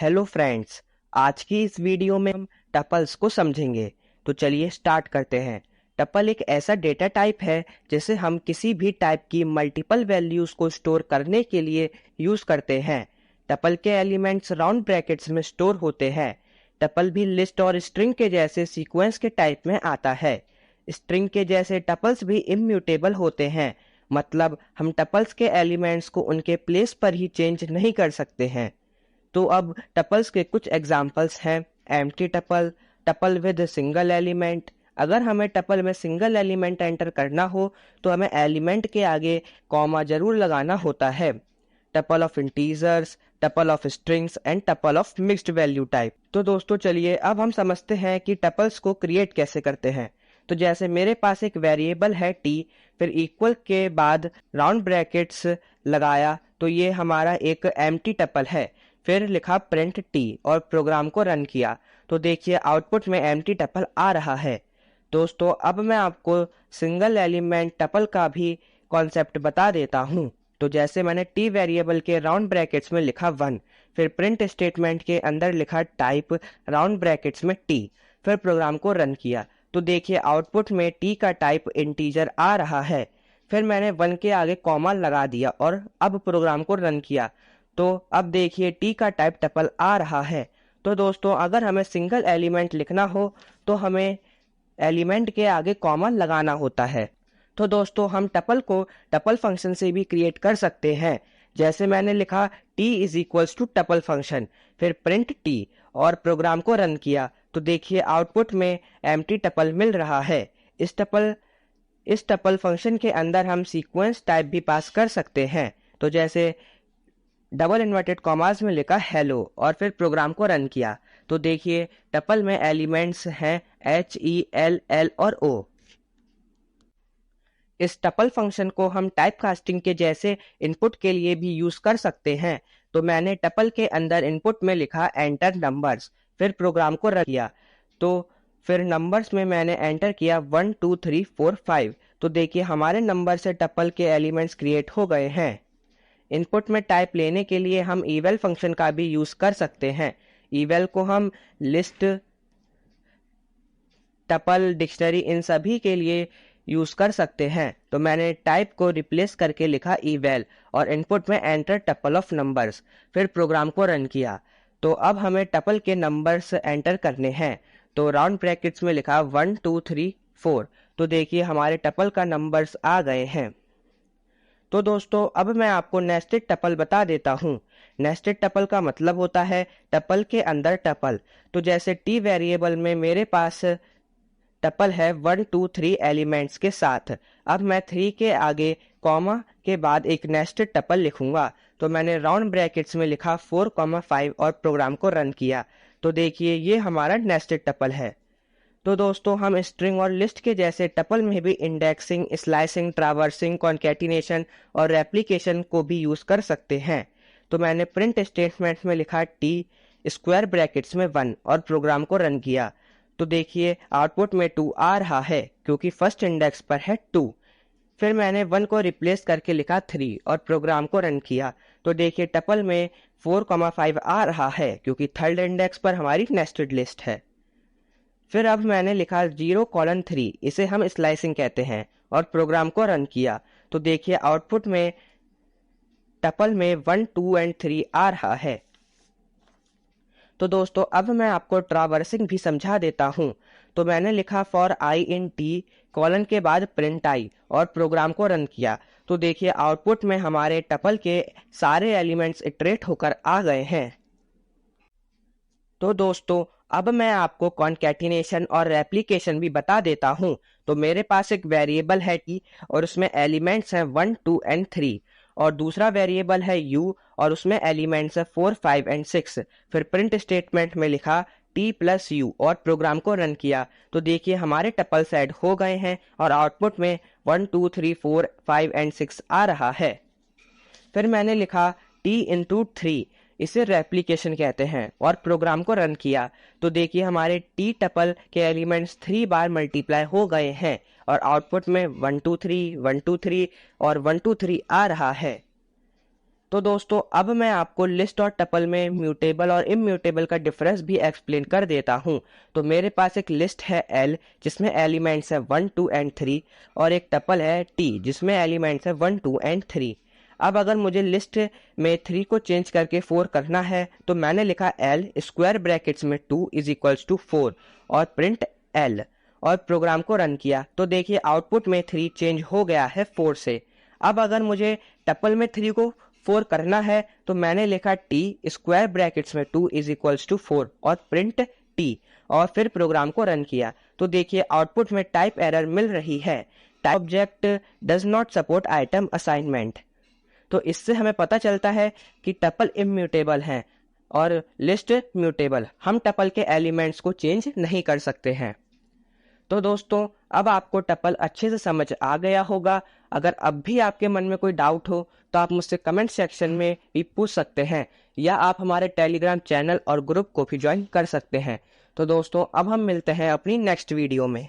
Hello friends, आज की इस वीडियो में हम टपल्स को समझेंगे। तो चलिए स्टार्ट करते हैं। टपल एक ऐसा डेटा टाइप है जिसे हम किसी भी टाइप की मल्टीपल वैल्यूज को स्टोर करने के लिए यूज करते हैं। टपल के एलिमेंट्स राउंड ब्रैकेट्स में स्टोर होते हैं। टपल भी लिस्ट और स्ट्रिंग के जैसे सीक्वेंस के टाइप में आता है। स्ट्रिंग के जैसे टपल्स भी इम्यूटेबल होते हैं, मतलब हम टपल्स के एलिमेंट्स को उनके प्लेस पर ही चेंज नहीं कर सकते हैं। तो अब टपल्स के कुछ एग्जाम्पल्स हैं। Empty tuple, tuple with single element. अगर हमें टपल में सिंगल एलिमेंट एंटर करना हो तो हमें एलिमेंट के आगे कॉमा जरूर लगाना होता है। Tuple of integers, tuple of strings and tuple of mixed value type. तो दोस्तों चलिए अब हम समझते हैं कि टपल्स को क्रिएट कैसे करते हैं। तो जैसे मेरे पास एक वेरिएबल है टी, फिर इक्वल के बाद राउंड ब्रैकेट्स लगाया, तो ये हमारा एक एम्प्टी टपल है। फिर लिखा प्रिंट टी और प्रोग्राम को रन किया, तो देखिए आउटपुट में एम्प्टी टपल आ रहा है। दोस्तों अब मैं आपको सिंगल एलिमेंट टपल का भी कॉन्सेप्ट बता देता हूँ। तो जैसे मैंने टी वेरिएबल के राउंड ब्रैकेट्स में लिखा 1, फिर प्रिंट स्टेटमेंट के अंदर लिखा टाइप राउंड ब्रैकेट्स में टी, फिर प्रोग्राम को रन किया, तो देखिए आउटपुट में टी का टाइप इंटीजर आ रहा है। फिर मैंने 1 के आगे कॉमा लगा दिया और अब प्रोग्राम को रन किया, तो अब देखिए टी का टाइप टपल आ रहा है। तो दोस्तों अगर हमें सिंगल एलिमेंट लिखना हो तो हमें एलिमेंट के आगे कॉमा लगाना होता है। तो दोस्तों हम टपल को टपल फंक्शन से भी क्रिएट कर सकते हैं। जैसे मैंने लिखा t is equals to tuple function, फिर प्रिंट t और प्रोग्राम को रन किया, तो देखिए आउटपुट में एम्प्टी टपल मिल रहा है। इस टपल फंक्शन के अंदर हम सीक्वेंस टाइप भी पास कर सकते हैं। तो जैसे डबल इन्वर्टेड कॉमास में लिखा हेलो और फिर प्रोग्राम को रन किया, तो देखिए टपल में एलिमेंट्स हैं HELL और O। इस टपल फंक्शन को हम टाइप कास्टिंग के जैसे इनपुट के लिए भी यूज कर सकते हैं। तो मैंने टपल के अंदर इनपुट में लिखा एंटर नंबर्स, फिर प्रोग्राम को रन किया, तो फिर नंबर्स में मैंने एंटर किया 1 2 3 4 5, तो देखिए हमारे नंबर से टपल के एलिमेंट्स क्रिएट हो गए हैं। इनपुट में टाइप लेने के लिए हम eval फंक्शन का भी यूज कर सकते हैं। eval को हम लिस्ट, टपल, डिक्शनरी इन सभी के लिए यूज कर सकते हैं। तो मैंने टाइप को रिप्लेस करके लिखा eval और इनपुट में एंटर टपल ऑफ नंबर्स, फिर प्रोग्राम को रन किया, तो अब हमें टपल के नंबर्स एंटर करने हैं। तो राउंड ब्रैकेट्स में लिखा 1 2 3 4, तो देखिए हमारे टपल का नंबर्स आ गए हैं। तो दोस्तों अब मैं आपको नेस्टेड टपल बता देता हूँ। नेस्टेड टपल का मतलब होता है टपल के अंदर टपल। तो जैसे टी वेरिएबल में मेरे पास टपल है 1 2 3 एलिमेंट्स के साथ। अब मैं 3 के आगे कॉमा के बाद एक नेस्टेड टपल लिखूंगा, तो मैंने राउंड ब्रैकेट्स में लिखा 4 5 और प्रोग्राम को रन किया, तो देखिए ये हमारा नेस्टेड टपल है। तो दोस्तों हम स्ट्रिंग और लिस्ट के जैसे टपल में भी इंडेक्सिंग, स्लाइसिंग, ट्रावर्सिंग, कॉन्कैटिनेशन और रेप्लिकेशन को भी यूज कर सकते हैं। तो मैंने प्रिंट स्टेटमेंट में लिखा टी स्क्वायर ब्रैकेट्स में 1 और प्रोग्राम को रन किया, तो देखिए आउटपुट में 2 आ रहा है क्योंकि फर्स्ट इंडेक्स पर है 2। फिर मैंने 1 को रिप्लेस करके लिखा 3 और प्रोग्राम को रन किया, तो देखिए टपल में 4 5 आ रहा है क्योंकि थर्ड इंडेक्स पर हमारी नेस्टेड लिस्ट है। फिर अब मैंने लिखा 0:3, इसे हम स्लाइसिंग कहते हैं, और प्रोग्राम को रन किया, तो देखिए आउटपुट में टपल में 1 2 एंड 3 आ रहा है। तो दोस्तों अब मैं आपको ट्रावर्सिंग भी समझा देता हूँ। तो मैंने लिखा for I in T colon के बाद प्रिंट आई और प्रोग्राम को रन किया, तो देखिए आउटपुट में हमारे टपल के सारे एलिमेंट्स इटरेट होकर आ गए हैं। तो दोस्तों अब मैं आपको कॉन्कैटिनेशन और रेप्लिकेशन भी बता देता हूँ। तो मेरे पास एक वेरिएबल है टी और उसमें एलिमेंट्स हैं 1 2 एंड 3, और दूसरा वेरिएबल है यू और उसमें एलिमेंट्स हैं 4 5 एंड 6। फिर प्रिंट स्टेटमेंट में लिखा टी प्लस यू और प्रोग्राम को रन किया, तो देखिए हमारे टपल्स ऐड हो गए हैं और आउटपुट में 1 2 3 4 5 एंड 6 आ रहा है। फिर मैंने लिखा t इंटू 3, इसे रेप्लिकेशन कहते हैं, और प्रोग्राम को रन किया, तो देखिए हमारे टी टपल के एलिमेंट्स 3 बार मल्टीप्लाई हो गए हैं और आउटपुट में 1 2 3 1 2 3 और 1 2 3 आ रहा है। तो दोस्तों अब मैं आपको लिस्ट और टपल में म्यूटेबल और इम्यूटेबल का डिफरेंस भी एक्सप्लेन कर देता हूँ। तो मेरे पास एक लिस्ट है L जिसमें एलिमेंट्स है 1, 2 एंड 3 और एक टपल है T जिसमें एलिमेंट्स है 1, 2 एंड 3। अब अगर मुझे लिस्ट में 3 को चेंज करके 4 करना है तो मैंने लिखा L स्क्वायर ब्रैकेट्स में 2 इज इक्वल्स टू 4 और प्रिंट L और प्रोग्राम को रन किया तो देखिए आउटपुट में 3 चेंज हो गया है 4 से। अब अगर मुझे टपल में 3 को 4 करना है तो मैंने लिखा T स्क्वायर ब्रैकेट्स में 2 इज इक्वल्स टू 4 और प्रिंट T और फिर प्रोग्राम को रन किया तो देखिए आउटपुट में टाइप एरर मिल रही है, type object does not support item assignment. तो इससे हमें पता चलता है कि टपल इम्यूटेबल है और लिस्ट म्यूटेबल, हम टपल के एलिमेंट्स को चेंज नहीं कर सकते हैं। तो दोस्तों अब आपको टपल अच्छे से समझ आ गया होगा। अगर अब भी आपके मन में कोई डाउट हो तो आप मुझसे कमेंट सेक्शन में भी पूछ सकते हैं या आप हमारे टेलीग्राम चैनल और ग्रुप को भी ज्वाइन कर सकते हैं। तो दोस्तों अब हम मिलते हैं अपनी नेक्स्ट वीडियो में।